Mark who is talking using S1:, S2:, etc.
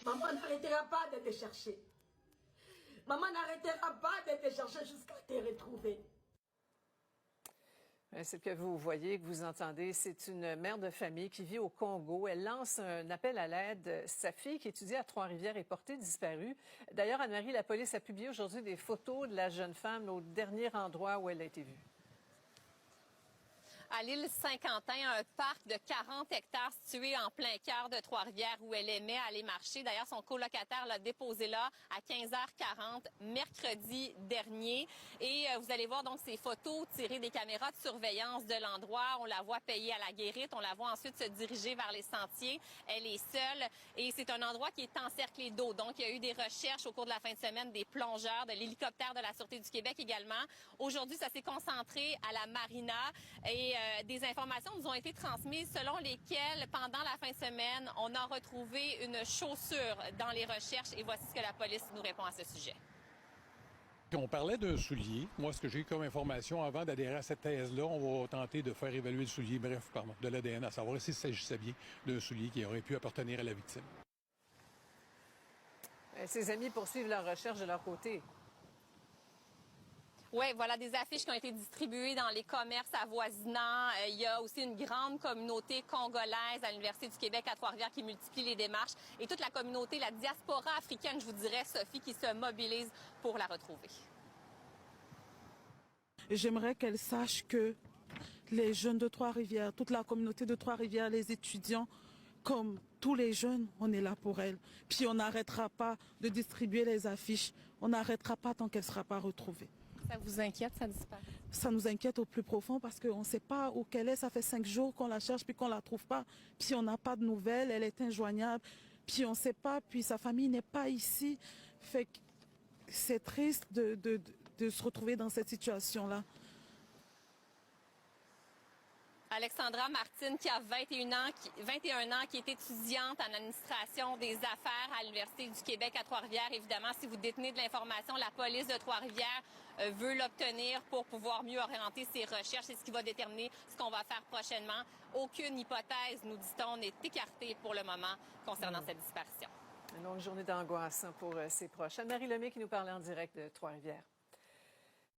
S1: Maman n'arrêtera pas de te chercher. Maman n'arrêtera pas de te chercher jusqu'à te retrouver.
S2: Ce que vous voyez, que vous entendez, c'est une mère de famille qui vit au Congo. Elle lance un appel à l'aide. Sa fille, qui étudie à Trois-Rivières, est portée disparue. D'ailleurs, Anne-Marie, la police a publié aujourd'hui des photos de la jeune femme au dernier endroit où elle a été vue.
S3: À l'île Saint-Quentin, un parc de 40 hectares situé en plein cœur de Trois-Rivières où elle aimait aller marcher. D'ailleurs, son colocataire l'a déposé là à 15h40 mercredi dernier. Et vous allez voir donc ces photos tirées des caméras de surveillance de l'endroit. On la voit payer à la guérite. On la voit ensuite se diriger vers les sentiers. Elle est seule et c'est un endroit qui est encerclé d'eau. Donc, il y a eu des recherches au cours de la fin de semaine des plongeurs, de l'hélicoptère de la Sûreté du Québec également. Aujourd'hui, ça s'est concentré à la marina et des informations nous ont été transmises selon lesquelles, pendant la fin de semaine, on a retrouvé une chaussure dans les recherches et voici ce que la police nous répond à ce sujet.
S4: On parlait d'un soulier. Moi, ce que j'ai eu comme information avant d'adhérer à cette thèse-là, on va tenter de faire évaluer le soulier, bref, pardon, de l'ADN, à savoir s'il s'agissait bien d'un soulier qui aurait pu appartenir à la victime.
S2: Ses amis poursuivent leur recherche de leur côté.
S3: Oui, voilà des affiches qui ont été distribuées dans les commerces avoisinants. Il y a aussi une grande communauté congolaise à l'Université du Québec à Trois-Rivières qui multiplie les démarches. Et toute la communauté, la diaspora africaine, je vous dirais, Sophie, qui se mobilise pour la retrouver.
S5: J'aimerais qu'elle sache que les jeunes de Trois-Rivières, toute la communauté de Trois-Rivières, les étudiants, comme tous les jeunes, on est là pour elle. Puis on n'arrêtera pas de distribuer les affiches. On n'arrêtera pas tant qu'elle ne sera pas retrouvée.
S3: Ça vous inquiète, ça disparaît?
S5: Ça nous inquiète au plus profond parce qu'on ne sait pas où qu'elle est. Ça fait 5 jours qu'on la cherche puis qu'on la trouve pas. Puis on n'a pas de nouvelles, elle est injoignable. Puis on ne sait pas, puis sa famille n'est pas ici. Fait que c'est triste de se retrouver dans cette situation-là.
S3: Alexandra Martine, qui a 21 ans, qui est étudiante en administration des affaires à l'Université du Québec à Trois-Rivières. Évidemment, si vous détenez de l'information, la police de Trois-Rivières veut l'obtenir pour pouvoir mieux orienter ses recherches. C'est ce qui va déterminer ce qu'on va faire prochainement. Aucune hypothèse, nous dit-on, n'est écartée pour le moment concernant cette disparition.
S2: Une longue journée d'angoisse pour ses proches. Anne-Marie Lemay qui nous parlait en direct de Trois-Rivières.